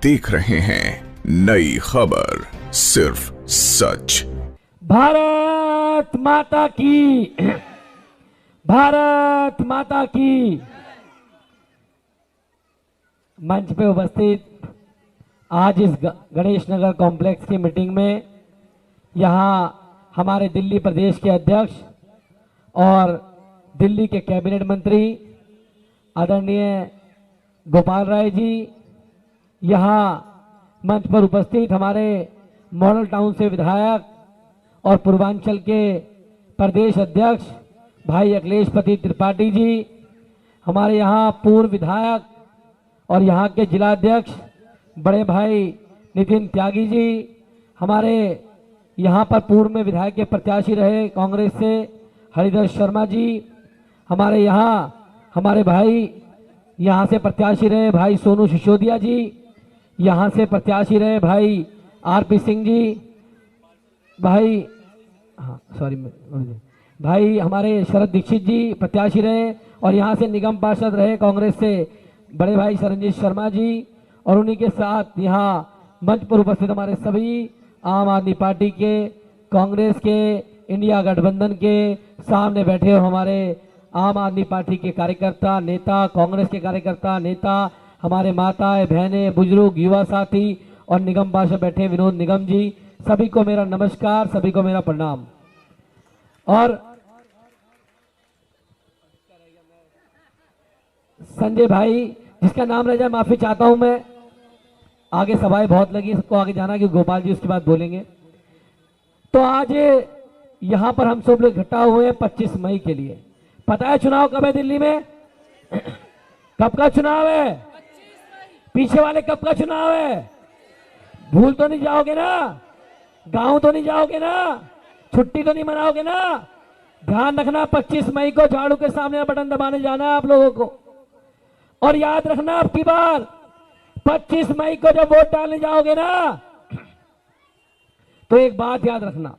देख रहे हैं नई खबर, सिर्फ सच। भारत माता की, भारत माता की। मंच पे उपस्थित आज इस गणेश नगर कॉम्प्लेक्स की मीटिंग में यहाँ हमारे दिल्ली प्रदेश के अध्यक्ष और दिल्ली के कैबिनेट मंत्री आदरणीय गोपाल राय जी, यहाँ मंच पर उपस्थित हमारे मॉडल टाउन से विधायक और पूर्वांचल के प्रदेश अध्यक्ष भाई अखिलेश पति त्रिपाठी जी, हमारे यहाँ पूर्व विधायक और यहाँ के जिलाध्यक्ष बड़े भाई नितिन त्यागी जी, हमारे यहाँ पर पूर्व में विधायक के प्रत्याशी रहे कांग्रेस से हरिदर शर्मा जी, हमारे यहाँ हमारे भाई यहाँ से प्रत्याशी रहे भाई सोनू सिसोदिया जी, यहाँ से प्रत्याशी रहे भाई आरपी सिंह जी, भाई भाई हमारे शरद दीक्षित जी प्रत्याशी रहे, और यहाँ से निगम पार्षद रहे कांग्रेस से बड़े भाई सरनजीत शर्मा जी, और उन्हीं के साथ यहाँ मंच पर उपस्थित हमारे सभी आम आदमी पार्टी के, कांग्रेस के, इंडिया गठबंधन के सामने बैठे हो हमारे आम आदमी पार्टी के कार्यकर्ता नेता, कांग्रेस के कार्यकर्ता नेता, हमारे माताएं बहनें बुजुर्ग युवा साथी और निगम पार्षद बैठे विनोद निगम जी, सभी को मेरा नमस्कार, सभी को मेरा प्रणाम। और संजय भाई जिसका नाम रह जाए माफी चाहता हूं मैं, आगे सभाएं बहुत लगी, सबको आगे जाना कि गोपाल जी उसके बाद बोलेंगे। तो आज यहां पर हम सब लोग इकट्ठा हुए हैं 25 मई के लिए। पता है चुनाव कब है दिल्ली में? कब का चुनाव है? पीछे वाले कब का चुनाव है? भूल तो नहीं जाओगे ना? गांव तो नहीं जाओगे ना? छुट्टी तो नहीं मनाओगे ना? ध्यान रखना 25 मई को झाड़ू के सामने बटन दबाने जाना है आप लोगों को। और याद रखना अब की बार 25 मई को जब वोट डालने जाओगे ना, तो एक बात याद रखना,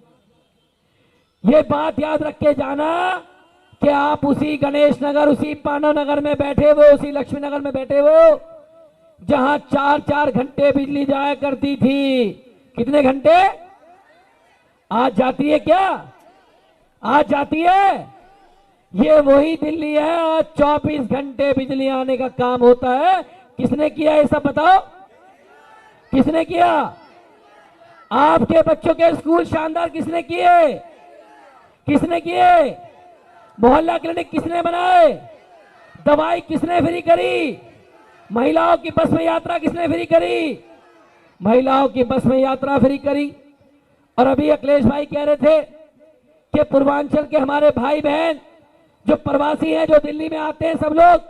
ये बात याद रख के जाना कि आप उसी गणेश नगर, उसी पांडव नगर में बैठे हो, उसी लक्ष्मी नगर में बैठे हो जहां 4-4 घंटे बिजली जाया करती थी। कितने घंटे? आज जाती है क्या? आज जाती है? ये वही दिल्ली है, आज 24 घंटे बिजली आने का काम होता है। किसने किया ये सब बताओ? किसने किया? आपके बच्चों के स्कूल शानदार किसने किए? किसने किए? मोहल्ला क्लिनिक किसने बनाए? दवाई किसने फ्री करी? महिलाओं की बस में यात्रा किसने फ्री करी? महिलाओं की बस में यात्रा फ्री करी। और अभी अखिलेश भाई कह रहे थे कि पूर्वांचल के हमारे भाई बहन जो प्रवासी हैं, जो दिल्ली में आते हैं सब लोग,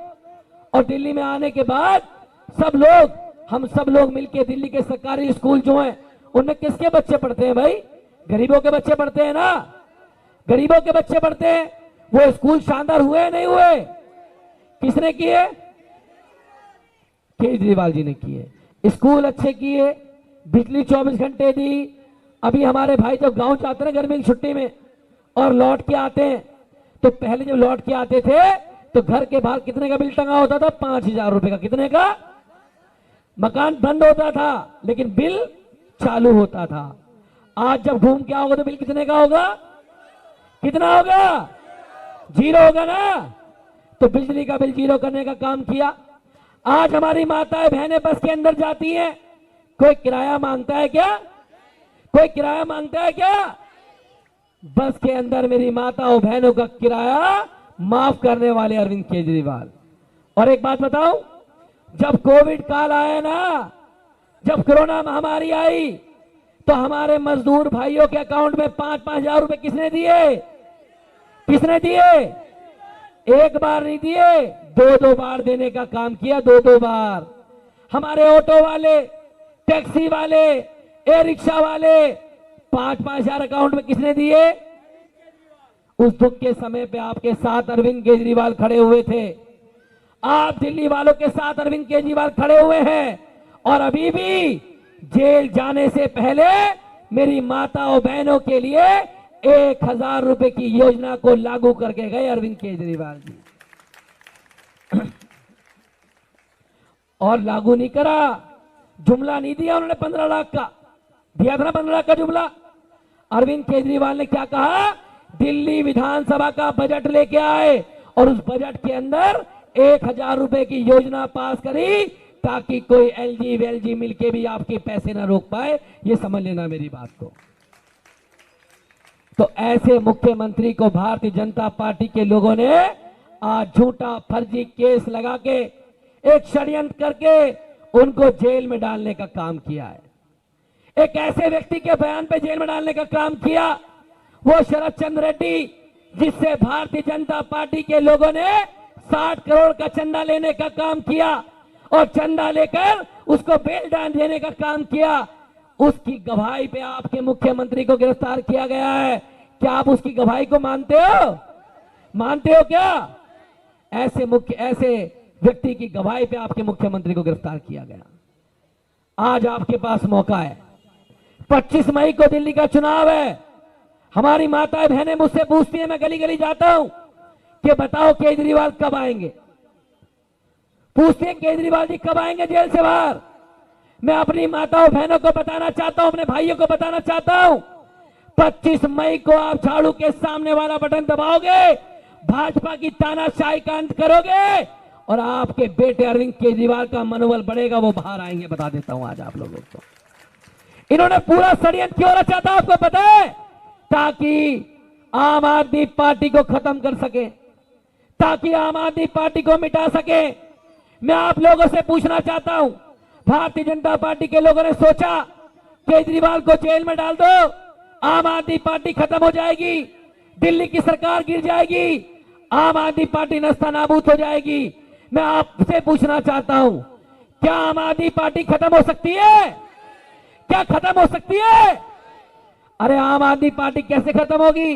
और दिल्ली में आने के बाद सब लोग, हम सब लोग मिलके दिल्ली के सरकारी स्कूल जो हैं उनमें किसके बच्चे पढ़ते हैं भाई? गरीबों के बच्चे पढ़ते हैं ना? गरीबों के बच्चे पढ़ते हैं। वो स्कूल शानदार हुए नहीं हुए? किसने किए? केजरीवाल जी ने किए। स्कूल अच्छे किए, बिजली 24 घंटे दी। अभी हमारे भाई जब गांव जाते हैं गर्मी की छुट्टी में और लौट के आते हैं, तो पहले जब लौट के आते थे तो घर के बाहर कितने का बिल टंगा होता था? 5000 रुपए का। कितने का? मकान बंद होता था लेकिन बिल चालू होता था। आज जब घूम के आओगे तो बिल कितने का होगा? कितना होगा? 0 होगा ना? तो बिजली का बिल 0 करने का काम किया। आज हमारी माताएं बहनें बस के अंदर जाती हैं, कोई किराया मांगता है क्या? कोई किराया मांगता है क्या? बस के अंदर मेरी माताओं बहनों का किराया माफ करने वाले अरविंद केजरीवाल। और एक बात बताऊं, जब कोविड काल आया ना, जब कोरोना महामारी आई, तो हमारे मजदूर भाइयों के अकाउंट में 5-5 हजार रुपए किसने दिए? किसने दिए? एक बार नहीं दिए, 2-2 बार देने का काम किया। 2-2 बार। हमारे ऑटो वाले, टैक्सी वाले, ए रिक्शा वाले 5-5 हजार अकाउंट में किसने दिए? उस दुख के समय पे आपके साथ अरविंद केजरीवाल खड़े हुए थे। आप दिल्ली वालों के साथ अरविंद केजरीवाल खड़े हुए हैं, और अभी भी जेल जाने से पहले मेरी माताओं बहनों के लिए 1000 रुपए की योजना को लागू करके गए अरविंद केजरीवाल जी। और लागू नहीं करा, जुमला नहीं दिया उन्होंने 15 लाख का, दिया था ना 15 लाख का जुमला। अरविंद केजरीवाल ने क्या कहा, दिल्ली विधानसभा का बजट लेके आए और उस बजट के अंदर 1000 रुपए की योजना पास करी ताकि कोई एलजी वेलजी मिलके भी आपके पैसे ना रोक पाए। ये समझ लेना मेरी बात को। तो ऐसे मुख्यमंत्री को भारतीय जनता पार्टी के लोगों ने आज झूठा फर्जी केस लगा के एक षड्यंत्र करके उनको जेल में डालने का काम किया है। एक ऐसे व्यक्ति के बयान पे जेल में डालने का काम किया, वो शरद चंद्र रेड्डी, जिससे भारतीय जनता पार्टी के लोगों ने 60 करोड़ का चंदा लेने का काम किया और चंदा लेकर उसको बेल डाल देने का काम किया। उसकी गवाही पे आपके मुख्यमंत्री को गिरफ्तार किया गया है। क्या आप उसकी गवाही को मानते हो? मानते हो क्या? ऐसे व्यक्ति की गवाही पे आपके मुख्यमंत्री को गिरफ्तार किया गया। आज आपके पास मौका है। 25 मई को दिल्ली का चुनाव है। हमारी माताएं बहनें मुझसे पूछती हैं, मैं गली गली जाता हूं कि बताओ केजरीवाल कब आएंगे, पूछते हैं केजरीवाल जी कब आएंगे जेल से बाहर। मैं अपनी माताओं बहनों को बताना चाहता हूं, अपने भाइयों को बताना चाहता हूं, 25 मई को आप झाड़ू के सामने वाला बटन दबाओगे, भाजपा की तानाशाही का अंत करोगे और आपके बेटे अरविंद केजरीवाल का मनोबल बढ़ेगा, वो बाहर आएंगे। बता देता हूं आज आप लोगों को। इन्होंने पूरा षड्यंत्र क्यों रचा था आपको पता है? ताकि आम आदमी पार्टी को खत्म कर सके, ताकि आम आदमी पार्टी को मिटा सके। मैं आप लोगों से पूछना चाहता हूं, भारतीय जनता पार्टी के लोगों ने सोचा केजरीवाल को जेल में डाल दो, आम आदमी पार्टी खत्म हो जाएगी, दिल्ली की सरकार गिर जाएगी, आम आदमी पार्टी नस्तानाबूद हो जाएगी। मैं आपसे पूछना चाहता हूं, क्या आम आदमी पार्टी खत्म हो सकती है? क्या खत्म हो सकती है? अरे आम आदमी पार्टी कैसे खत्म होगी?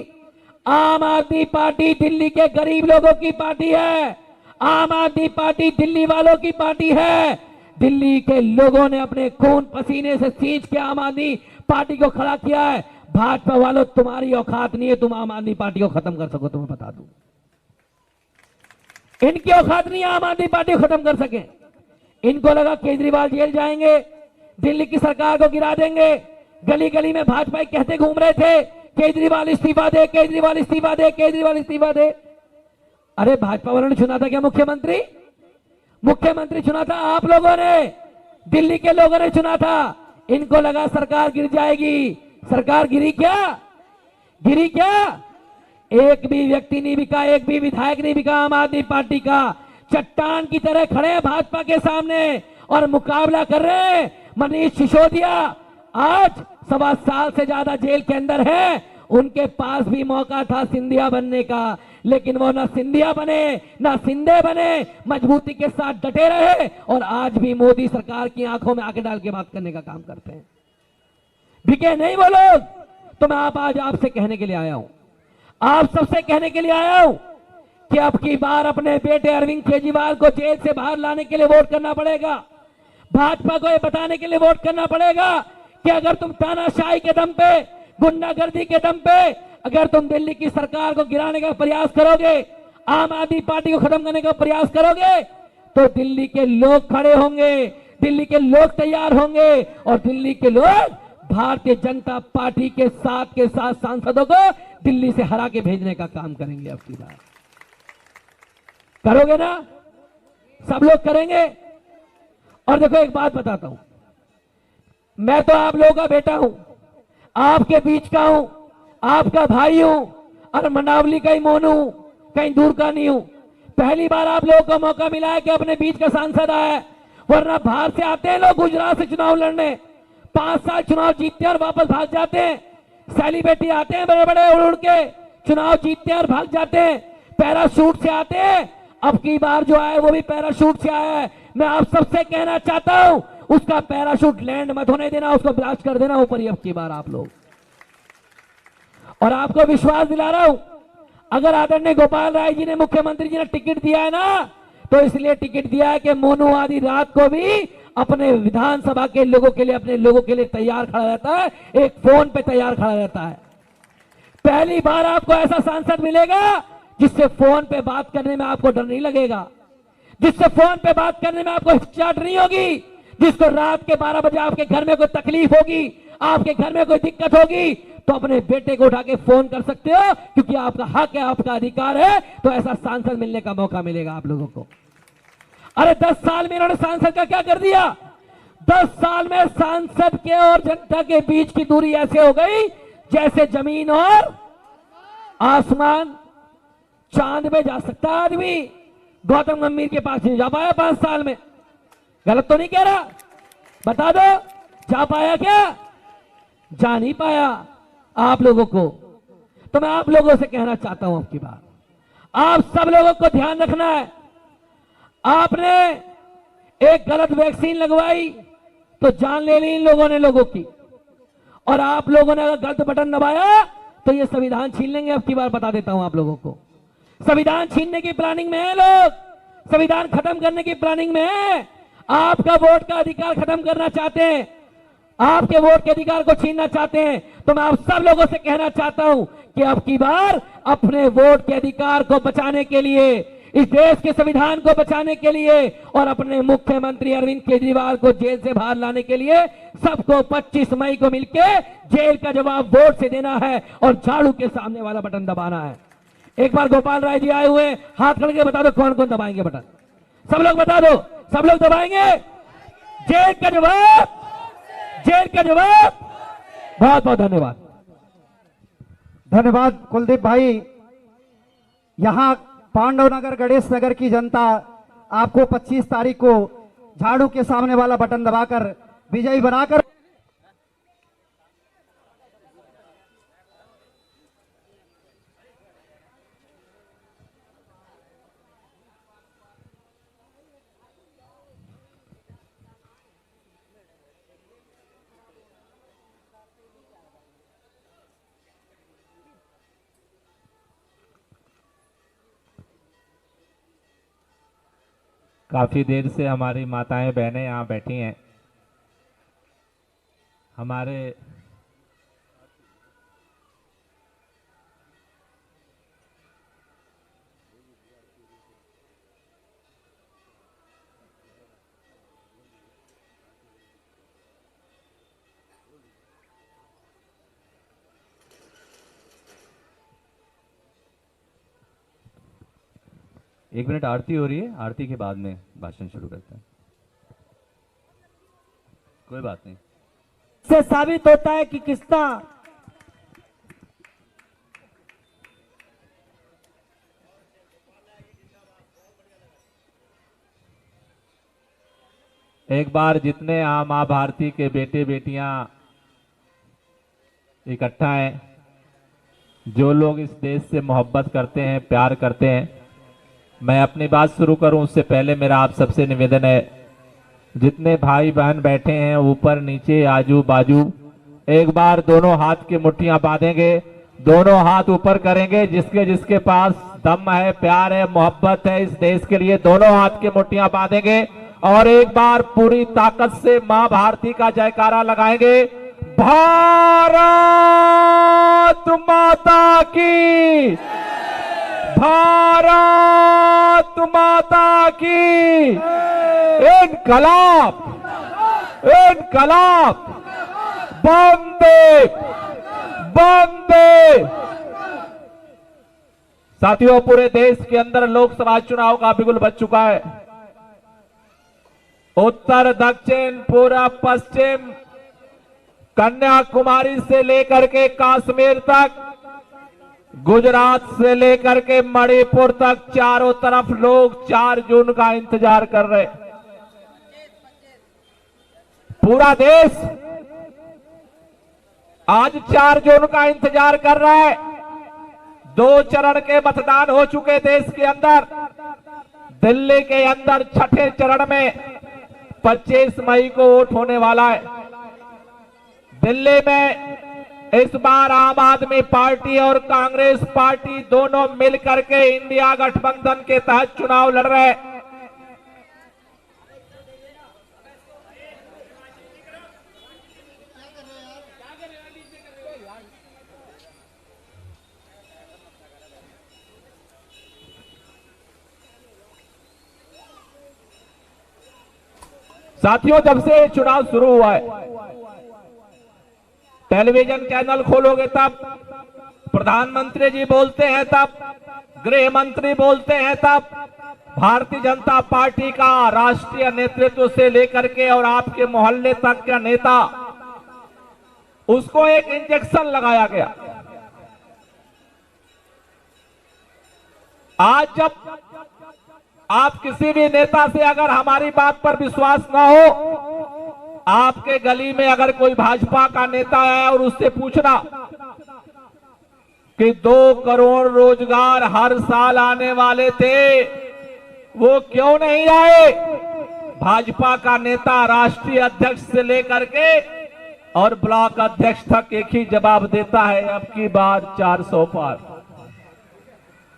आम आदमी पार्टी दिल्ली के गरीब लोगों की पार्टी है। आम आदमी पार्टी दिल्ली वालों की पार्टी है। दिल्ली के लोगों ने अपने खून पसीने से सींच के आम आदमी पार्टी को खड़ा किया है। भाजपा वालों, तुम्हारी औकात नहीं है तुम आम आदमी पार्टी को खत्म कर सको। तुम्हें बता दूं, इनकी औकात नहीं है आम आदमी पार्टी को खत्म कर सके। इनको लगा केजरीवाल जेल जाएंगे, दिल्ली की सरकार को गिरा देंगे। गली गली में भाजपा कहते घूम रहे थे केजरीवाल इस्तीफा दे, केजरीवाल इस्तीफा दे, केजरीवाल इस्तीफा दे। अरे भाजपा वालों ने चुना था क्या मुख्यमंत्री? मुख्यमंत्री चुना था आप लोगों ने, दिल्ली के लोगों ने चुना था। इनको लगा सरकार गिर जाएगी। सरकार गिरी क्या? गिरी क्या? एक भी व्यक्ति नहीं बिका, एक भी विधायक नहीं बिका आम आदमी पार्टी का। चट्टान की तरह खड़े हैं भाजपा के सामने और मुकाबला कर रहे हैं। मनीष सिसोदिया आज 1.25 साल से ज्यादा जेल के अंदर है। उनके पास भी मौका था सिंधिया बनने का, लेकिन वो ना सिंधिया बने ना सिंधे बने, मजबूती के साथ डटे रहे और आज भी मोदी सरकार की आंखों में आंखें डाल के बात करने का काम करते हैं। बिके नहीं वो लोग। तो मैं आज आपसे कहने के लिए आया हूं, आप सबसे कहने के लिए आया हूं कि अब की बार अपने बेटे अरविंद केजरीवाल को जेल से बाहर लाने के लिए वोट करना पड़ेगा। भाजपा को यह बताने के लिए वोट करना पड़ेगा कि अगर तुम तानाशाही के दम पे, गुंडागर्दी के दम पे अगर तुम दिल्ली की सरकार को गिराने का प्रयास करोगे, आम आदमी पार्टी को खत्म करने का प्रयास करोगे, तो दिल्ली के लोग खड़े होंगे, दिल्ली के लोग तैयार होंगे और दिल्ली के लोग भारतीय जनता पार्टी के साथ सांसदों को दिल्ली से हरा के भेजने का काम करेंगे। अब की बार करोगे ना? सब लोग करेंगे। और देखो एक बात बताता हूं, मैं तो आप लोगों का बेटा हूं, आपके बीच का हूं, आपका भाई हूं और मनावली का ही मोनू, कहीं दूर का नहीं हूं। पहली बार आप लोगों को मौका मिला है कि अपने बीच का सांसद आया, वरना बाहर से आते हैं लोग गुजरात से चुनाव लड़ने, 5 साल चुनाव जीतते हैं और वापस भाग जाते हैं। सेलिब्रिटी आते हैं बड़े बड़े उड़ के, चुनाव जीतते हैं और भाग जाते हैं। पैराशूट से आते हैं। अब की बार जो आया वो भी पैराशूट से आया है। मैं आप सबसे कहना चाहता हूं, उसका पैराशूट लैंड मत होने देना, उसको ब्लास्ट कर देना ऊपर ही अब की बार आप लोग। और आपको विश्वास दिला रहा हूं, अगर आदरणीय गोपाल राय जी ने, मुख्यमंत्री जी ने टिकट दिया है ना, तो इसलिए टिकट दिया है कि मोनू आदि रात को भी अपने विधानसभा के लोगों के लिए, अपने लोगों के लिए तैयार खड़ा रहता है, एक फोन पे तैयार खड़ा रहता है। पहली बार आपको ऐसा सांसद मिलेगा जिससे फोन पे बात करने में आपको डर नहीं लगेगा, जिससे फोन पे बात करने में आपको हिचकिचाहट नहीं होगी, जिसको रात के 12 बजे आपके घर में कोई तकलीफ होगी, आपके घर में कोई दिक्कत होगी, तो अपने बेटे को उठा के फोन कर सकते हो, क्योंकि आपका हक है, आपका अधिकार है। तो ऐसा सांसद मिलने का मौका मिलेगा आप लोगों को। अरे 10 साल में इन्होंने सांसद का क्या कर दिया? 10 साल में सांसद के और जनता के बीच की दूरी ऐसे हो गई जैसे जमीन और आसमान। चांद पे जा सकता आदमी, गौतम गंभीर के पास नहीं जा पाया 5 साल में। गलत तो नहीं कह रहा? बता दो, जा पाया क्या? जा नहीं पाया आप लोगों को। तो मैं आप लोगों से कहना चाहता हूं, आपकी बात आप सब लोगों को ध्यान रखना है। आपने एक गलत वैक्सीन लगवाई तो जान ले ली इन लोगों ने लोगों की, और आप लोगों ने अगर गलत बटन दबाया तो ये संविधान छीन लेंगे। अब की बार बता देता हूं आप लोगों को, संविधान छीनने की प्लानिंग में है लोग, संविधान खत्म करने की प्लानिंग में है। आपका वोट का अधिकार खत्म करना चाहते हैं, आपके वोट के अधिकार को छीनना चाहते हैं। तो मैं आप सब लोगों से कहना चाहता हूं कि अब की बार अपने वोट के अधिकार को बचाने के लिए, इस देश के संविधान को बचाने के लिए और अपने मुख्यमंत्री अरविंद केजरीवाल को जेल से बाहर लाने के लिए सबको 25 मई को मिलकर जेल का जवाब वोट से देना है और झाड़ू के सामने वाला बटन दबाना है। एक बार गोपाल राय जी आए हुए, हाथ करके बता दो कौन कौन दबाएंगे बटन। सब लोग बता दो, सब लोग दबाएंगे जेल का जवाब, जेल का जवाब। बहुत बहुत धन्यवाद। धन्यवाद कुलदीप भाई। यहां पांडवनगर गणेश नगर की जनता आपको 25 तारीख को झाड़ू के सामने वाला बटन दबाकर विजयी बनाकर काफ़ी देर से हमारी माताएं बहनें यहाँ बैठी हैं। हमारे एक मिनट आरती हो रही है, आरती के बाद में भाषण शुरू करते हैं। कोई बात नहीं। से साबित होता है कि किसका एक बार जितने यहाँ माँ भारती के बेटे बेटियां इकट्ठा हैं, जो लोग इस देश से मोहब्बत करते हैं, प्यार करते हैं, मैं अपनी बात शुरू करूं उससे पहले मेरा आप सबसे निवेदन है, जितने भाई बहन बैठे हैं ऊपर नीचे आजू बाजू, एक बार दोनों हाथ की मुट्ठियां बांधेंगे, दोनों हाथ ऊपर करेंगे। जिसके जिसके पास दम है, प्यार है, मोहब्बत है इस देश के लिए, दोनों हाथ की मुट्ठियां बांधेंगे और एक बार पूरी ताकत से मां भारती का जयकारा लगाएंगे। भारत माता की, भारत माता की, इनकलाब, इनकलाब, वंदे वंदे। साथियों, पूरे देश के अंदर लोकसभा चुनाव का बिगुल बज चुका है। उत्तर दक्षिण पूर्व पश्चिम, कन्याकुमारी से लेकर के कश्मीर तक, गुजरात से लेकर के मणिपुर तक, चारों तरफ लोग 4 जून का इंतजार कर रहे। पूरा देश आज 4 जून का इंतजार कर रहा है। 2 चरण के मतदान हो चुके देश के अंदर। दिल्ली के अंदर छठे चरण में 25 मई को वोट होने वाला है। दिल्ली में इस बार आम आदमी पार्टी और कांग्रेस पार्टी दोनों मिलकर के इंडिया गठबंधन के तहत चुनाव लड़ रहे हैं। साथियों, जब से चुनाव शुरू हुआ है, टेलीविजन चैनल खोलोगे तब प्रधानमंत्री जी बोलते हैं, तब गृह मंत्री बोलते हैं, तब भारतीय जनता पार्टी का राष्ट्रीय नेतृत्व से लेकर के और आपके मोहल्ले तक का नेता, उसको एक इंजेक्शन लगाया गया। आज जब आप किसी भी नेता से अगर हमारी बात पर विश्वास ना हो, आपके गली में अगर कोई भाजपा का नेता है और उससे पूछना कि 2 करोड़ रोजगार हर साल आने वाले थे, वो क्यों नहीं आए? भाजपा का नेता राष्ट्रीय अध्यक्ष से लेकर के और ब्लॉक अध्यक्ष तक एक ही जवाब देता है, अब की बार 400 पार।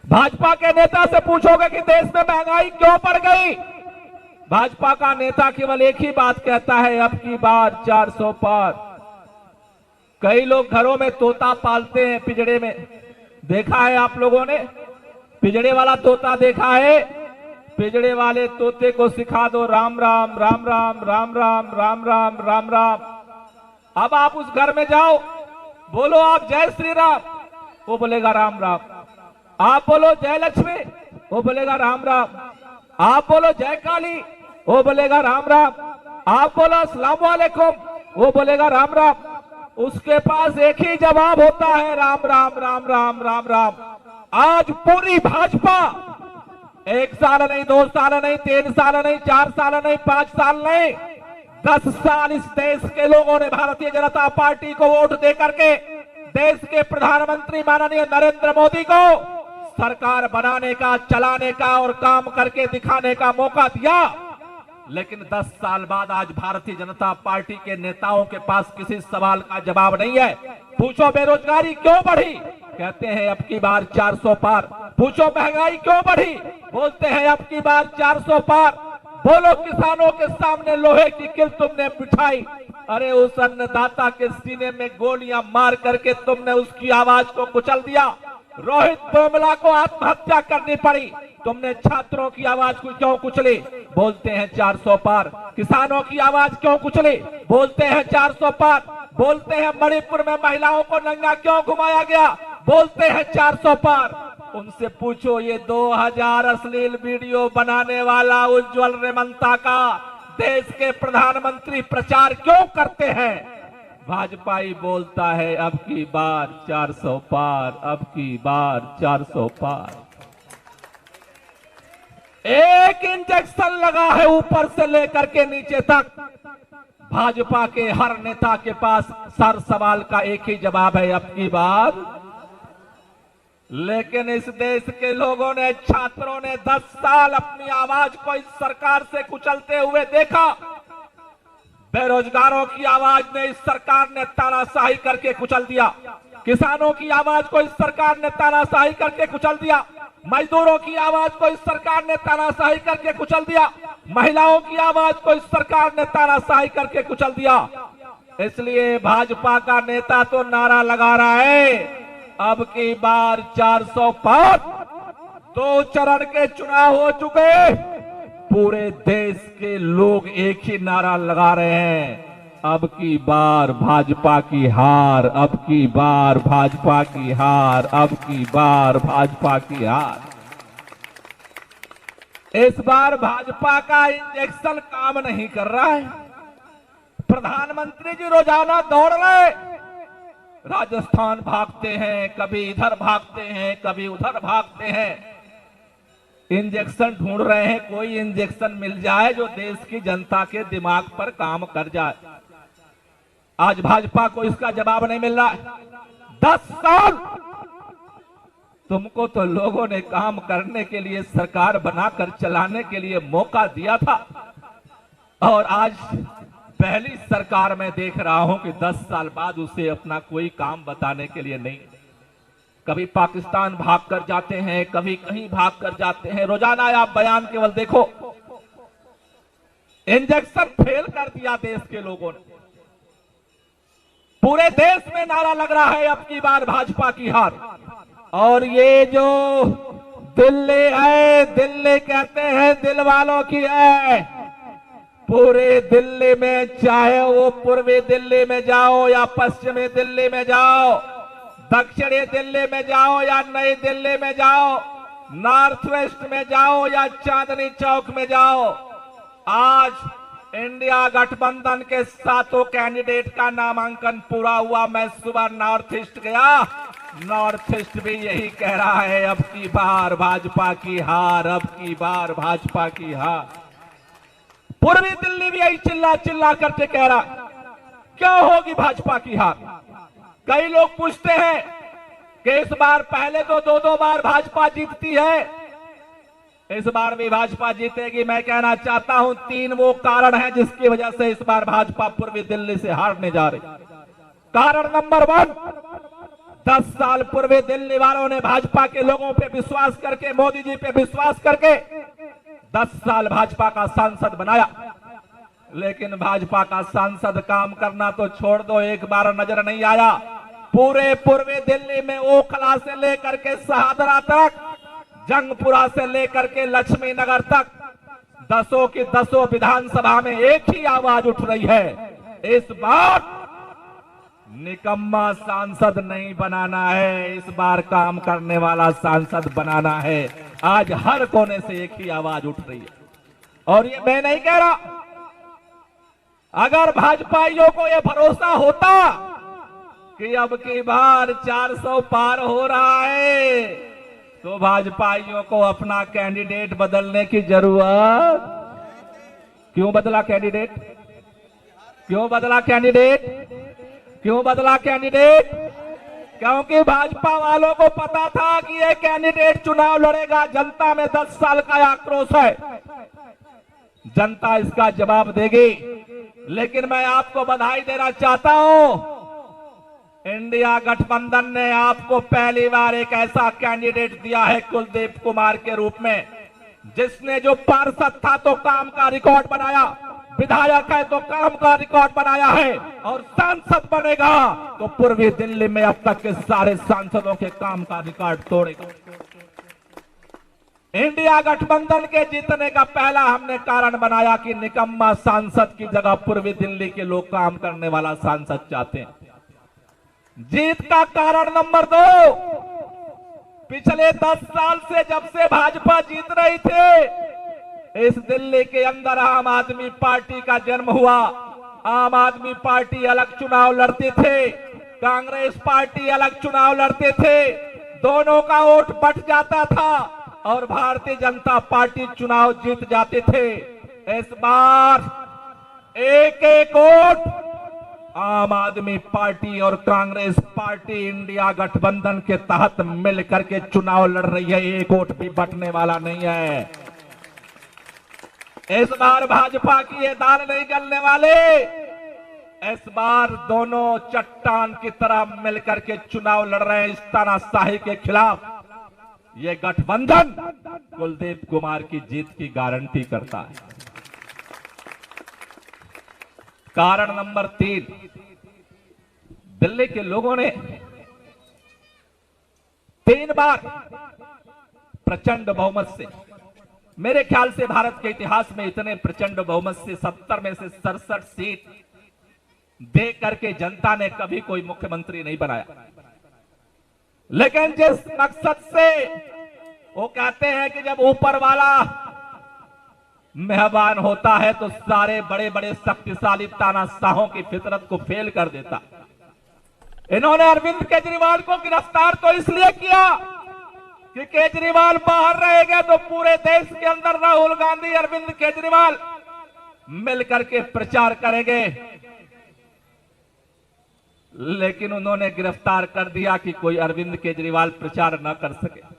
भाजपा के नेता से पूछोगे कि देश में महंगाई क्यों बढ़ गई, भाजपा का नेता केवल एक ही बात कहता है, अब की बार 400 पार। कई लोग घरों में तोता पालते हैं, पिंजड़े में, देखा है आप लोगों ने? पिंजड़े वाला तोता देखा है? पिंजड़े वाले तोते को सिखा दो राम राम राम राम राम राम राम राम राम राम। अब आप उस घर में जाओ, बोलो आप जय श्री राम, वो बोलेगा राम राम। आप बोलो जय लक्ष्मी, वो बोलेगा राम राम। आप बोलो जय काली, वो बोलेगा राम राम। आप बोलो अस्सलाम वालेकुम, वो बोलेगा राम राम। उसके पास एक ही जवाब होता है, राम राम राम राम राम राम। आज पूरी भाजपा 1 साल नहीं, 2 साल नहीं, 3 साल नहीं, 4 साल नहीं, 5 साल नहीं, 10 साल इस देश के लोगों ने भारतीय जनता पार्टी को वोट दे करके देश के प्रधानमंत्री माननीय नरेंद्र मोदी को सरकार बनाने का, चलाने का और काम करके दिखाने का मौका दिया। लेकिन 10 साल बाद आज भारतीय जनता पार्टी के नेताओं के पास किसी सवाल का जवाब नहीं है। पूछो बेरोजगारी क्यों बढ़ी, कहते हैं अब की बार 400 पार। पूछो महंगाई क्यों बढ़ी, बोलते हैं अब की बार 400 पार। बोलो किसानों के सामने लोहे की किल तुमने बिठाई, अरे उस अन्नदाता के सीने में गोलियां मार करके तुमने उसकी आवाज को कुचल दिया। रोहित बोमला को आत्महत्या करनी पड़ी, तुमने छात्रों की आवाज को क्यों कुचली, बोलते हैं 400 पार। किसानों की आवाज क्यों कुचली, बोलते हैं 400 पार। बोलते हैं मणिपुर में महिलाओं को नंगा क्यों घुमाया गया, बोलते हैं 400 पार। उनसे पूछो ये 2000 अश्लील वीडियो बनाने वाला उज्जवल रेमंता का देश के प्रधानमंत्री प्रचार क्यों करते हैं? भाजपा ही बोलता है अब की बार 400 पार, अब की बार 400 पार। एक इंजेक्शन लगा है ऊपर से लेकर के नीचे तक। भाजपा के हर नेता के पास सर सवाल का एक ही जवाब है, अब की बार। लेकिन इस देश के लोगों ने, छात्रों ने 10 साल अपनी आवाज को इस सरकार से कुचलते हुए देखा। बेरोजगारों की आवाज ने इस सरकार ने तानाशाही करके कुचल दिया। किसानों की आवाज को इस सरकार ने तानाशाही करके कुचल दिया। मजदूरों की आवाज को इस सरकार ने तानाशाही करके कुचल दिया। महिलाओं की आवाज को इस सरकार ने तानाशाही करके कुचल दिया। इसलिए भाजपा का नेता तो नारा लगा रहा है, अब की बार 400 पार। 2 चरण के चुनाव हो चुके, पूरे देश के लोग एक ही नारा लगा रहे हैं, अब की बार भाजपा की हार, अब की बार भाजपा की हार, अब की बार भाजपा की हार। इस बार भाजपा का इंजेक्शन काम नहीं कर रहा है। प्रधानमंत्री जी रोजाना दौड़ रहे, राजस्थान भागते हैं, कभी इधर भागते हैं, कभी उधर भागते हैं, इंजेक्शन ढूंढ रहे हैं। कोई इंजेक्शन मिल जाए जो देश की जनता के दिमाग पर काम कर जाए। आज भाजपा को इसका जवाब नहीं मिल रहा है। 10 साल तुमको तो लोगों ने काम करने के लिए, सरकार बनाकर चलाने के लिए मौका दिया था, और आज पहली सरकार में देख रहा हूं कि 10 साल बाद उसे अपना कोई काम बताने के लिए नहीं। कभी पाकिस्तान भाग कर जाते हैं, कभी कहीं भाग कर जाते हैं। रोजाना आप बयान केवल देखो, इंजेक्शन फेल कर दिया देश के लोगों ने। पूरे देश में नारा लग रहा है अब की बार भाजपा की हार। और ये जो दिल्ली है, दिल्ली कहते हैं दिल वालों की है। पूरे दिल्ली में, चाहे वो पूर्वी दिल्ली में जाओ या पश्चिमी दिल्ली में जाओ, दक्षिणी दिल्ली में जाओ या नई दिल्ली में जाओ, नॉर्थ वेस्ट में जाओ या चांदनी चौक में जाओ, आज इंडिया गठबंधन के 7 कैंडिडेट का नामांकन पूरा हुआ। मैं सुबह नॉर्थ ईस्ट गया, नॉर्थ ईस्ट भी यही कह रहा है, अब की बार भाजपा की हार, अब की बार भाजपा की हार। पूर्वी दिल्ली भी यही चिल्ला चिल्ला करके कह रहा, क्या होगी भाजपा की हार। कई लोग पूछते हैं कि इस बार, पहले तो 2-2 बार भाजपा जीतती है, इस बार भी भाजपा जीतेगी। मैं कहना चाहता हूं 3 वो कारण हैं जिसकी वजह से इस बार भाजपा पूर्वी दिल्ली से हारने जा रही। कारण नंबर 1, 10 साल पूर्वी दिल्ली वालों ने भाजपा के लोगों पे विश्वास करके, मोदी जी पे विश्वास करके 10 साल भाजपा का सांसद बनाया, लेकिन भाजपा का सांसद काम करना तो छोड़ दो, एक बार नजर नहीं आया। पूरे पूर्वी दिल्ली में ओखला से लेकर के शहादरा तक, जंगपुरा से लेकर के लक्ष्मी नगर तक 10 की 10 विधानसभा में एक ही आवाज उठ रही है, इस बार निकम्मा सांसद नहीं बनाना है, इस बार काम करने वाला सांसद बनाना है। आज हर कोने से एक ही आवाज उठ रही है। और ये मैं नहीं कह रहा, अगर भाजपाइयों को यह भरोसा होता कि अब की बार 400 पार हो रहा है, तो भाजपाइयों को अपना कैंडिडेट बदलने की जरूरत। क्यों बदला कैंडिडेट? क्यों बदला कैंडिडेट? क्यों बदला कैंडिडेट? क्योंकि भाजपा वालों को पता था कि ये कैंडिडेट चुनाव लड़ेगा। जनता में 10 साल का आक्रोश है, जनता इसका जवाब देगी। लेकिन मैं आपको बधाई देना चाहता हूं, इंडिया गठबंधन ने आपको पहली बार एक ऐसा कैंडिडेट दिया है कुलदीप कुमार के रूप में, जिसने जो पार्षद था तो काम का रिकॉर्ड बनाया, विधायक है तो काम का रिकॉर्ड बनाया है, और सांसद बनेगा तो पूर्वी दिल्ली में अब तक के सारे सांसदों के काम का रिकॉर्ड तोड़ेगा। इंडिया गठबंधन के जीतने का पहला हमने कारण बनाया कि निकम्मा सांसद की जगह पूर्वी दिल्ली के लोग काम करने वाला सांसद चाहते हैं। जीत का कारण नंबर 2, पिछले 10 साल से जब से भाजपा जीत रही थी, इस दिल्ली के अंदर आम आदमी पार्टी का जन्म हुआ। आम आदमी पार्टी अलग चुनाव लड़ते थे, कांग्रेस पार्टी अलग चुनाव लड़ते थे, दोनों का वोट बट जाता था और भारतीय जनता पार्टी चुनाव जीत जाते थे। इस बार एक एक वोट आम आदमी पार्टी और कांग्रेस पार्टी इंडिया गठबंधन के तहत मिलकर के चुनाव लड़ रही है, एक वोट भी बटने वाला नहीं है। इस बार भाजपा की ये दाल नहीं गलने वाले। इस बार दोनों चट्टान की तरह मिलकर के चुनाव लड़ रहे हैं इस तानाशाही के खिलाफ। ये गठबंधन कुलदीप कुमार की जीत की गारंटी करता है। कारण नंबर 3, दिल्ली के लोगों ने 3 बार प्रचंड बहुमत से, मेरे ख्याल से भारत के इतिहास में इतने प्रचंड बहुमत से 70 में से 67 सीट दे करके जनता ने कभी कोई मुख्यमंत्री नहीं बनाया। लेकिन जिस मकसद से वो कहते हैं कि जब ऊपर वाला मेहरबान होता है तो सारे बड़े बड़े शक्तिशाली तानाशाहों की फितरत को फेल कर देता। इन्होंने अरविंद केजरीवाल को गिरफ्तार तो इसलिए किया कि केजरीवाल बाहर रहेंगे तो पूरे देश के अंदर राहुल गांधी, अरविंद केजरीवाल मिलकर के प्रचार करेंगे। लेकिन उन्होंने गिरफ्तार कर दिया कि कोई अरविंद केजरीवाल प्रचार न कर सके।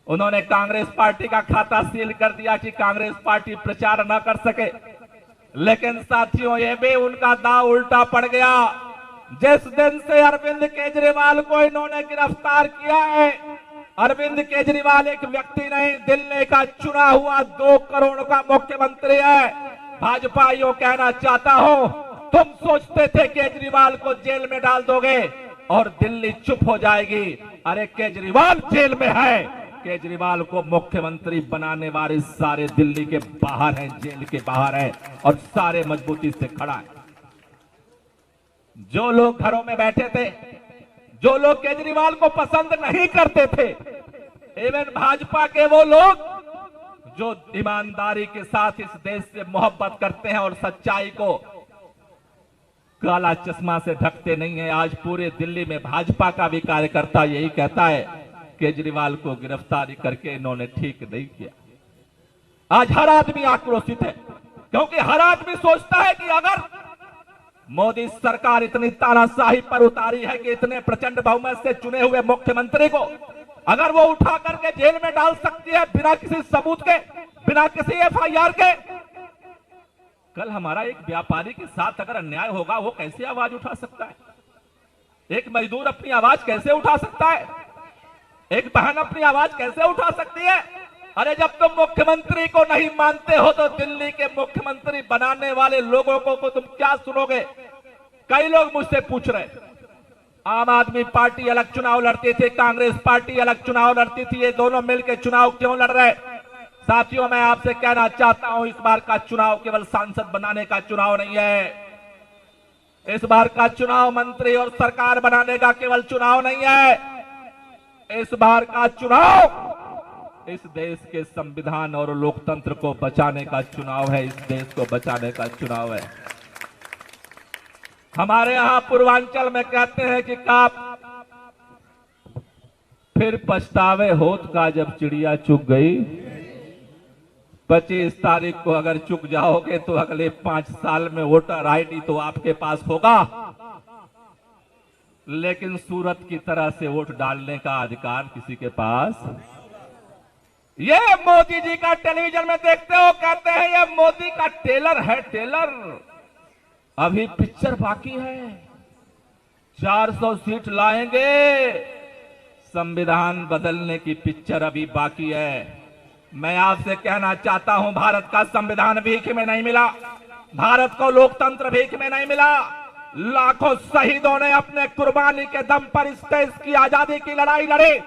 उन्होंने कांग्रेस पार्टी का खाता सील कर दिया कि कांग्रेस पार्टी प्रचार न कर सके। लेकिन साथियों, यह भी उनका दांव उल्टा पड़ गया। जिस दिन से अरविंद केजरीवाल को इन्होंने गिरफ्तार किया है, अरविंद केजरीवाल एक व्यक्ति नहीं, दिल्ली का चुना हुआ 2 करोड़ का मुख्यमंत्री है। भाजपाइयों कहना चाहता हूं, तुम सोचते थे केजरीवाल को जेल में डाल दोगे और दिल्ली चुप हो जाएगी। अरे केजरीवाल जेल में है, केजरीवाल को मुख्यमंत्री बनाने वाले सारे दिल्ली के बाहर हैं, जेल के बाहर हैं और सारे मजबूती से खड़ा है। जो लोग घरों में बैठे थे, जो लोग केजरीवाल को पसंद नहीं करते थे, इवन भाजपा के वो लोग जो ईमानदारी के साथ इस देश से मोहब्बत करते हैं और सच्चाई को काला चश्मा से ढकते नहीं है, आज पूरे दिल्ली में भाजपा का भी कार्यकर्ता यही कहता है केजरीवाल को गिरफ्तारी करके इन्होंने ठीक नहीं किया। आज हर आदमी आक्रोशित है, क्योंकि हर आदमी सोचता है कि अगर मोदी सरकार इतनी तानाशाही पर उतारी है कि इतने प्रचंड बहुमत से चुने हुए मुख्यमंत्री को अगर वो उठा करके जेल में डाल सकती है बिना किसी सबूत के, बिना किसी एफआईआर के, कल हमारा एक व्यापारी के साथ अगर अन्याय होगा वो कैसे आवाज उठा सकता है? एक मजदूर अपनी आवाज कैसे उठा सकता है? एक बहन अपनी आवाज कैसे उठा सकती है? अरे जब तुम मुख्यमंत्री को नहीं मानते हो तो दिल्ली के मुख्यमंत्री बनाने वाले लोगों को तुम क्या सुनोगे? कई लोग मुझसे पूछ रहे, आम आदमी पार्टी अलग चुनाव लड़ती थी, कांग्रेस पार्टी अलग चुनाव लड़ती थी, ये दोनों मिलकर चुनाव क्यों लड़ रहे? साथियों, मैं आपसे कहना चाहता हूं, इस बार का चुनाव केवल सांसद बनाने का चुनाव नहीं है। इस बार का चुनाव मंत्री और सरकार बनाने का केवल चुनाव नहीं है। इस बार का चुनाव इस देश के संविधान और लोकतंत्र को बचाने का चुनाव है, इस देश को बचाने का चुनाव है। हमारे यहां पूर्वांचल में कहते हैं कि काप फिर पछतावे होत का जब चिड़िया चुग गई। 25 तारीख को अगर चुक जाओगे तो अगले 5 साल में वोटर आईडी तो आपके पास होगा, लेकिन सूरत की तरह से वोट डालने का अधिकार किसी के पास। ये मोदी जी का टेलीविजन में देखते हो, कहते हैं ये मोदी का टेलर है, टेलर। अभी पिक्चर बाकी है, 400 सीट लाएंगे, संविधान बदलने की पिक्चर अभी बाकी है। मैं आपसे कहना चाहता हूं, भारत का संविधान भीख में नहीं मिला, भारत को लोकतंत्र भीख में नहीं मिला। लाखों शहीदों ने अपने कुर्बानी के दम पर इस देश की आजादी की लड़ाई लड़ी,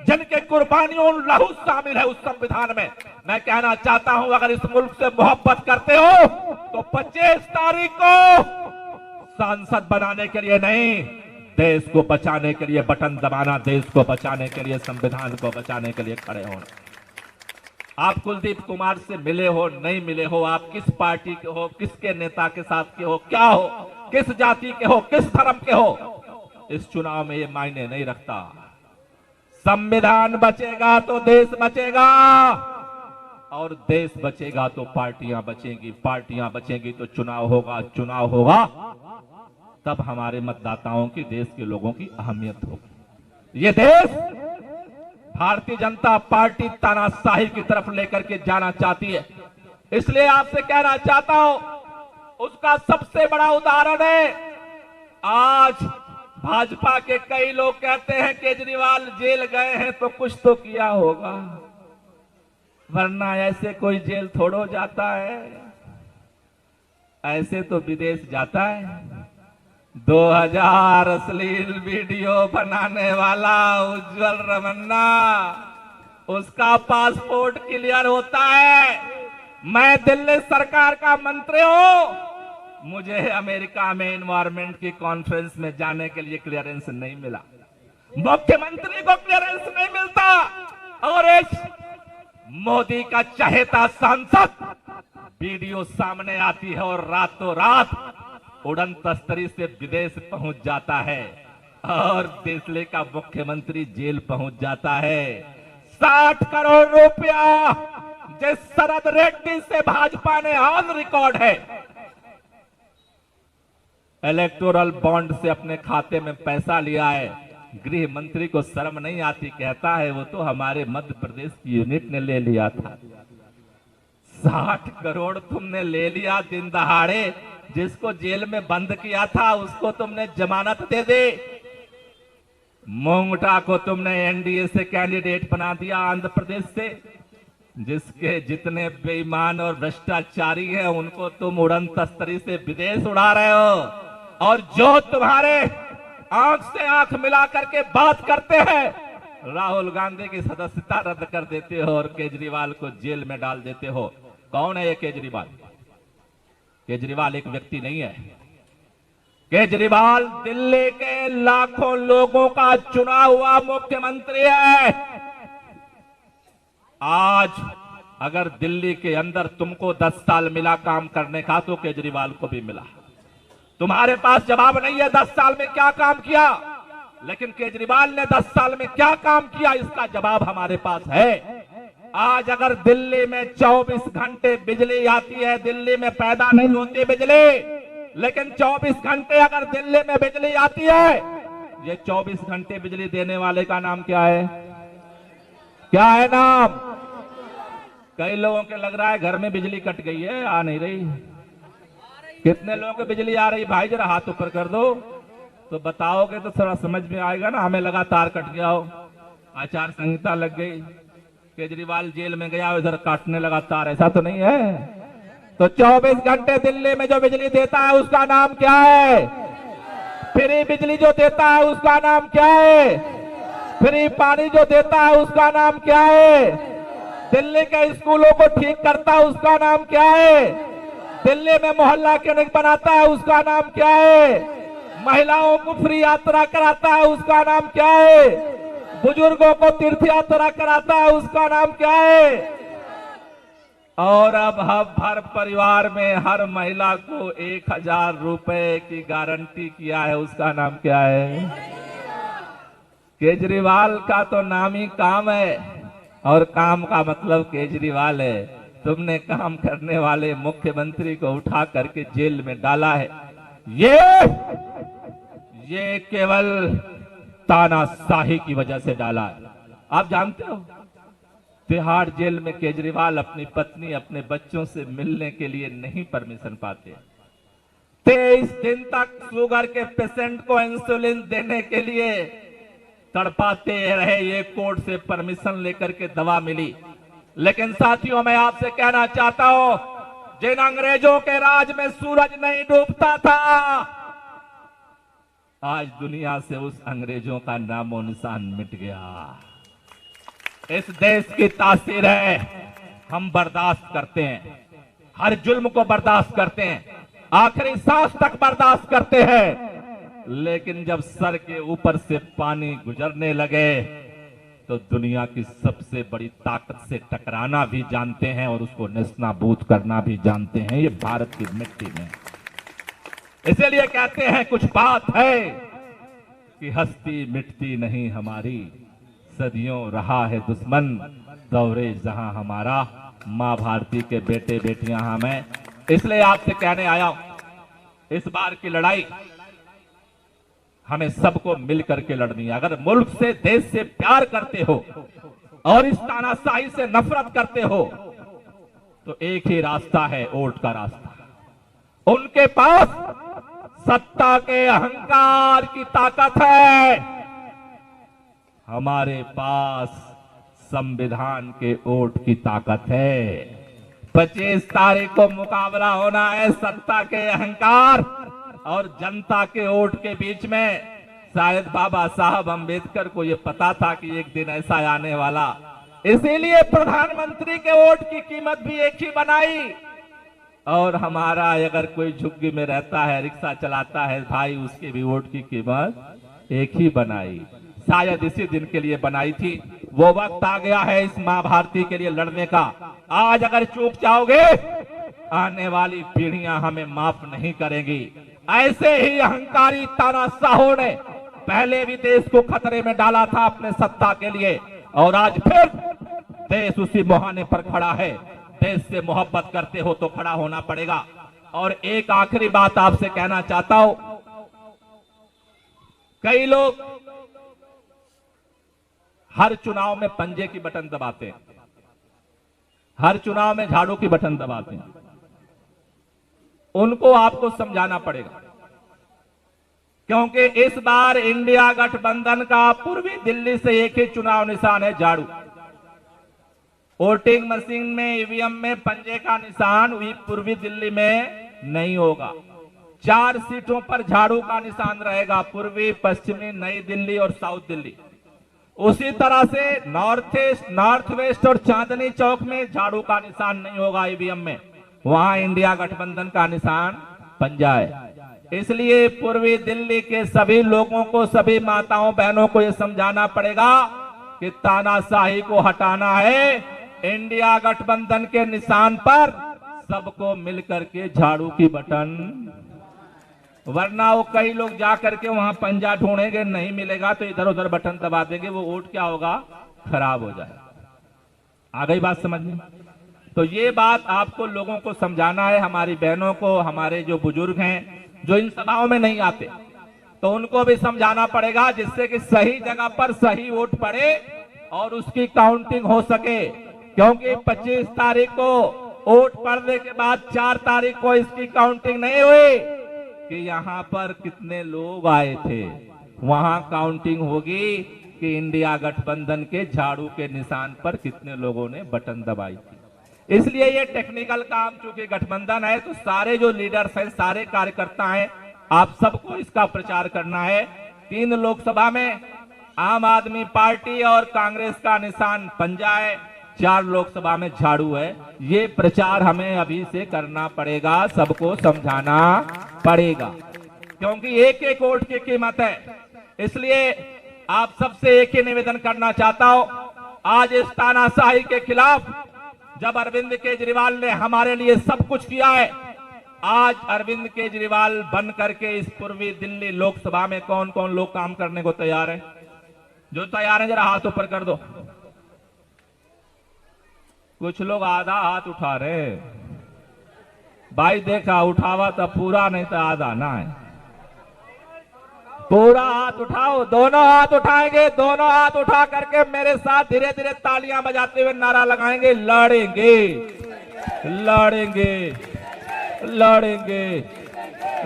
जिनके कुर्बानियों लहू शामिल है उस संविधान में। मैं कहना चाहता हूं, अगर इस मुल्क से मोहब्बत करते हो तो 25 तारीख को सांसद बनाने के लिए नहीं, देश को बचाने के लिए बटन दबाना, देश को बचाने के लिए, संविधान को बचाने के लिए खड़े होना। आप कुलदीप कुमार से मिले हो, नहीं मिले हो, आप किस पार्टी के हो, किसके नेता के साथ के हो, क्या हो, किस जाति के हो, किस धर्म के हो, इस चुनाव में ये मायने नहीं रखता। संविधान बचेगा तो देश बचेगा, और देश बचेगा तो पार्टियां बचेंगी, पार्टियां बचेंगी तो चुनाव होगा, चुनाव होगा तब हमारे मतदाताओं की, देश के लोगों की अहमियत होगी। ये देश भारतीय जनता पार्टी तानाशाही की तरफ लेकर के जाना चाहती है, इसलिए आपसे कहना चाहता हूं, उसका सबसे बड़ा उदाहरण है आज भाजपा के कई लोग कहते हैं केजरीवाल जेल गए हैं तो कुछ तो किया होगा, वरना ऐसे कोई जेल थोड़ो जाता है, ऐसे तो विदेश जाता है। 2000 अश्लील वीडियो बनाने वाला उज्जवल रमन्ना, उसका पासपोर्ट क्लियर होता है। मैं दिल्ली सरकार का मंत्री हूं, मुझे अमेरिका में एनवायरमेंट की कॉन्फ्रेंस में जाने के लिए क्लियरेंस नहीं मिला, मुख्यमंत्री को क्लियरेंस नहीं मिलता, और एक मोदी का चहेता सांसद वीडियो सामने आती है और रातों रात उड़न तस्तरी से विदेश पहुंच जाता है, और दिल्ली का मुख्यमंत्री जेल पहुंच जाता है। 60 करोड़ रुपया जिस शरद रेड्डी से भाजपा ने ऑन रिकॉर्ड है, इलेक्टोरल बॉन्ड से अपने खाते में पैसा लिया है, गृह मंत्री को शर्म नहीं आती, कहता है वो तो हमारे मध्य प्रदेश की यूनिट ने ले लिया था। 60 करोड़ तुमने ले लिया दिन दहाड़े, जिसको जेल में बंद किया था उसको तुमने जमानत दे दे। मोंगटा को तुमने एनडीए से कैंडिडेट बना दिया आंध्र प्रदेश से, जिसके जितने बेईमान और भ्रष्टाचारी हैं उनको तुम उड़न तस्तरी से विदेश उड़ा रहे हो, और जो तुम्हारे आंख से आंख मिला करके बात करते हैं राहुल गांधी की सदस्यता रद्द कर देते हो और केजरीवाल को जेल में डाल देते हो। कौन है ये केजरीवाल? केजरीवाल एक व्यक्ति नहीं है। केजरीवाल दिल्ली के लाखों लोगों का चुना हुआ मुख्यमंत्री है। आज अगर दिल्ली के अंदर तुमको 10 साल मिला काम करने का तो केजरीवाल को भी मिला। तुम्हारे पास जवाब नहीं है 10 साल में क्या काम किया, लेकिन केजरीवाल ने 10 साल में क्या काम किया इसका जवाब हमारे पास है। आज अगर दिल्ली में 24 घंटे बिजली आती है, दिल्ली में पैदा नहीं होती बिजली, लेकिन 24 घंटे अगर दिल्ली में बिजली आती है, ये 24 घंटे बिजली देने वाले का नाम क्या है? क्या है नाम? कई लोगों के लग रहा है घर में बिजली कट गई है, आ नहीं रही। कितने लोगों को बिजली आ रही? भाई जरा हाथ ऊपर कर दो तो बताओगे तो थोड़ा समझ में आएगा ना। हमें लगा तार कट गया हो, आचार संहिता लग गई, केजरीवाल जेल में गया इधर काटने लगा तार, ऐसा तो नहीं है। तो 24 घंटे दिल्ली में जो बिजली देता है उसका नाम क्या है? फ्री बिजली जो देता है उसका नाम क्या है? फ्री पानी जो देता है उसका नाम क्या है? दिल्ली के स्कूलों को ठीक करता है उसका नाम क्या है? दिल्ली में मोहल्ला क्लिनिक बनाता है उसका नाम क्या है? महिलाओं को फ्री यात्रा कराता है उसका नाम क्या है? बुजुर्गों को तीर्थ यात्रा कराता है उसका नाम क्या है? और अब हर परिवार में हर महिला को 1000 रुपए की गारंटी किया है, उसका नाम क्या है? केजरीवाल का तो नाम ही काम है और काम का मतलब केजरीवाल है। तुमने काम करने वाले मुख्यमंत्री को उठा करके जेल में डाला है। ये केवल तानाशाही की वजह से डाला है। आप जानते हो तिहाड़ जेल में केजरीवाल अपनी पत्नी अपने बच्चों से मिलने के लिए नहीं परमिशन पाते। 23 दिन तक शुगर के पेशेंट को इंसुलिन देने के लिए तड़पाते रहे, ये कोर्ट से परमिशन लेकर के दवा मिली। लेकिन साथियों मैं आपसे कहना चाहता हूं, जिन अंग्रेजों के राज में सूरज नहीं डूबता था, आज दुनिया से उस अंग्रेजों का नामो निशान मिट गया। इस देश की तासीर है, हम बर्दाश्त करते हैं, हर जुल्म को बर्दाश्त करते हैं, आखिरी सांस तक बर्दाश्त करते हैं, लेकिन जब सर के ऊपर से पानी गुजरने लगे तो दुनिया की सबसे बड़ी ताकत से टकराना भी जानते हैं और उसको नेस्तनाबूद करना भी जानते हैं। ये भारत की मिट्टी में, इसीलिए कहते हैं कुछ बात है कि हस्ती मिटती नहीं हमारी, सदियों रहा है दुश्मन दौरे जहां हमारा। मां भारती के बेटे बेटियां हमें, इसलिए आपसे कहने आया हूं, इस बार की लड़ाई हमें सबको मिल करके लड़नी है। अगर मुल्क से देश से प्यार करते हो और इस तानाशाही से नफरत करते हो तो एक ही रास्ता है, वोट का रास्ता। उनके पास सत्ता के अहंकार की ताकत है, हमारे पास संविधान के वोट की ताकत है। 25 तारीख को मुकाबला होना है सत्ता के अहंकार और जनता के वोट के बीच में। शायद बाबा साहब अंबेडकर को यह पता था कि एक दिन ऐसा आने वाला, इसीलिए प्रधानमंत्री के वोट की कीमत भी एक ही बनाई। और हमारा अगर कोई झुग्गी में रहता है, रिक्शा चलाता है भाई, उसके भी वोट की कीमत एक ही बनाई। शायद इसी दिन के लिए बनाई थी। वो वक्त आ गया है इस मां भारती के लिए लड़ने का। आज अगर चूक जाओगे, आने वाली पीढ़ियां हमें माफ नहीं करेंगी। ऐसे ही अहंकारी तानाशाहों ने पहले भी देश को खतरे में डाला था अपने सत्ता के लिए, और आज फिर देश उसी मुहाने पर खड़ा है। देश से मोहब्बत करते हो तो खड़ा होना पड़ेगा। और एक आखिरी बात आपसे कहना चाहता हूं, कई लोग हर चुनाव में पंजे की बटन दबाते हैं, हर चुनाव में झाड़ू की बटन दबाते हैं। उनको आपको समझाना पड़ेगा, क्योंकि इस बार इंडिया गठबंधन का पूर्वी दिल्ली से एक ही चुनाव निशान है, झाड़ू। वोटिंग मशीन में, ईवीएम में पंजे का निशान पूर्वी दिल्ली में नहीं होगा। 4 सीटों पर झाड़ू का निशान रहेगा, पूर्वी, पश्चिमी, नई दिल्ली और साउथ दिल्ली। उसी तरह से नॉर्थ ईस्ट, नॉर्थ वेस्ट और चांदनी चौक में झाड़ू का निशान नहीं होगा ईवीएम में, वहां इंडिया गठबंधन का निशान पंजा है। इसलिए पूर्वी दिल्ली के सभी लोगों को, सभी माताओं बहनों को यह समझाना पड़ेगा कि तानाशाही को हटाना है, इंडिया गठबंधन के निशान पर सबको मिलकर के झाड़ू की बटन, वरना वो कई लोग जा करके वहां पंजा ढूंढेंगे, नहीं मिलेगा तो इधर उधर बटन दबा देंगे, वो वोट क्या होगा, खराब हो जाएगा। आ गई बात समझ में? तो ये बात आपको लोगों को समझाना है, हमारी बहनों को, हमारे जो बुजुर्ग हैं जो इन सभाओं में नहीं आते, तो उनको भी समझाना पड़ेगा, जिससे कि सही जगह पर सही वोट पड़े और उसकी काउंटिंग हो सके। क्योंकि 25 तारीख को वोट पड़ने के बाद 4 तारीख को इसकी काउंटिंग नहीं हुई कि यहाँ पर कितने लोग आए थे, वहां काउंटिंग होगी कि इंडिया गठबंधन के झाड़ू के निशान पर कितने लोगों ने बटन दबाई थी। इसलिए ये टेक्निकल काम, चूंकि गठबंधन है तो सारे जो लीडर्स हैं, सारे कार्यकर्ता हैं, आप सबको इसका प्रचार करना है। 3 लोकसभा में आम आदमी पार्टी और कांग्रेस का निशान पंजा है, 4 लोकसभा में झाड़ू है। ये प्रचार हमें अभी से करना पड़ेगा, सबको समझाना पड़ेगा, क्योंकि एक एक वोट की कीमत है। इसलिए आप सबसे एक ही निवेदन करना चाहता हूं, आज इस तानाशाही के खिलाफ जब अरविंद केजरीवाल ने हमारे लिए सब कुछ किया है, आज अरविंद केजरीवाल बन करके इस पूर्वी दिल्ली लोकसभा में कौन कौन लोग काम करने को तैयार है? जो तैयार है जरा हाथ ऊपर कर दो। कुछ लोग आधा हाथ उठा रहे भाई, देखा उठावा तो पूरा, नहीं तो आधा ना है, पूरा हाथ उठाओ। दोनों हाथ उठाएंगे, दोनों हाथ उठा करके मेरे साथ धीरे धीरे तालियां बजाते हुए नारा लगाएंगे, लड़ेंगे लड़ेंगे लड़ेंगे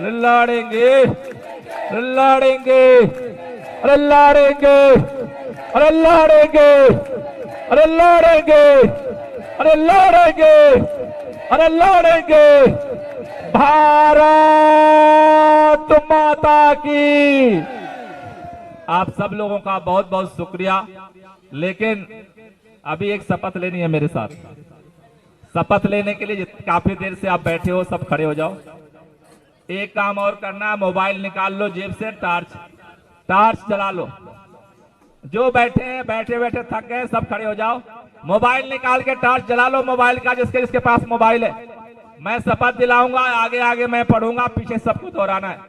लड़ेंगे लड़ेंगे, अरे लड़ेंगे, अरे लड़ेंगे, अरे लड़ेंगे, अरे लड़ेंगे, अरे लड़ेंगे। भारत माता की। आप सब लोगों का बहुत बहुत शुक्रिया। लेकिन अभी एक शपथ लेनी है मेरे साथ। शपथ लेने के लिए काफी देर से आप बैठे हो, सब खड़े हो जाओ। एक काम और करना है, मोबाइल निकाल लो जेब से, टार्च चला लो। जो बैठे हैं, बैठे बैठे थक गए, सब खड़े हो जाओ। मोबाइल निकाल के टार्च जला लो, मोबाइल का, जिसके पास मोबाइल है। मैं शपथ दिलाऊंगा, आगे आगे मैं पढ़ूंगा, पीछे सबको दोहराना है।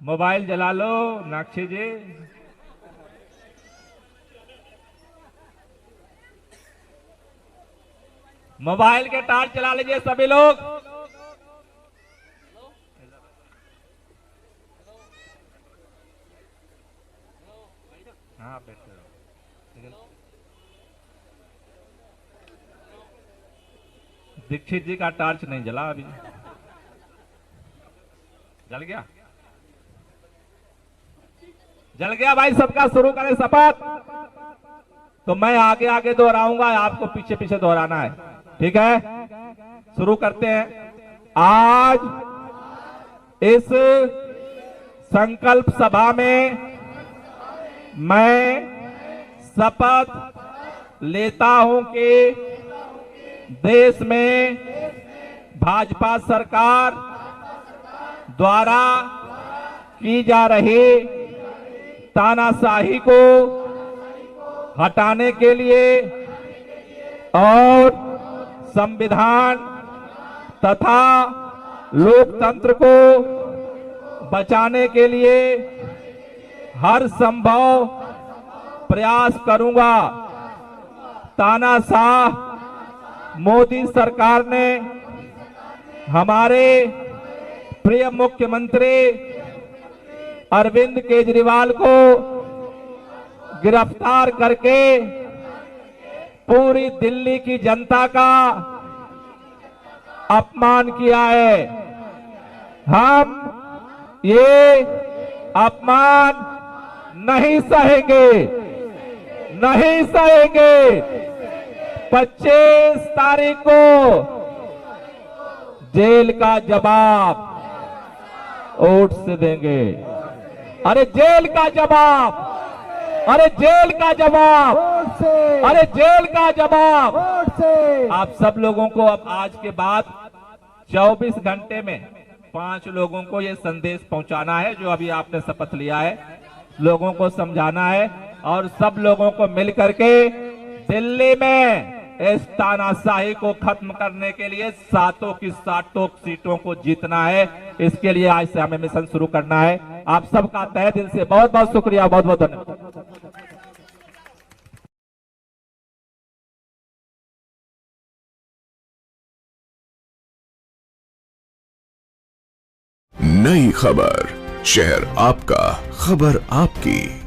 मोबाइल जला लो नाक्षी जी। मोबाइल के टार्च चला लीजिए सभी लोग। हाँ बैठे रहो। दीक्षित जी का टार्च नहीं जला, अभी जल गया, जल गया भाई सबका। शुरू करें शपथ। तो मैं आगे आगे दोहराऊंगा, आपको पीछे पीछे दोहराना है, ठीक है? शुरू करते हैं। आज इस संकल्प सभा में मैं शपथ लेता हूं कि देश में भाजपा सरकार द्वारा की जा रही तानाशाही को हटाने के लिए और संविधान तथा लोकतंत्र को बचाने के लिए हर संभव प्रयास करूंगा। तानाशाह मोदी सरकार ने हमारे प्रिय मुख्यमंत्री अरविंद केजरीवाल को गिरफ्तार करके पूरी दिल्ली की जनता का अपमान किया है। हम ये अपमान नहीं सहेंगे, नहीं सहेंगे। 25 तारीख को जेल का जवाब वोट से देंगे। अरे जेल का जवाब, अरे जेल का जवाब, अरे जेल का जवाब। आप सब लोगों को अब आज के बाद 24 घंटे में 5 लोगों को ये संदेश पहुंचाना है, जो अभी आपने शपथ लिया है, लोगों को समझाना है और सब लोगों को मिलकर के दिल्ली में इस तानाशाही को खत्म करने के लिए 7 की 7 सीटों को जीतना है। इसके लिए आज से हमें मिशन शुरू करना है। आप सबका तहे दिल से बहुत बहुत शुक्रिया, बहुत बहुत धन्यवाद। नई खबर, शहर आपका, खबर आपकी।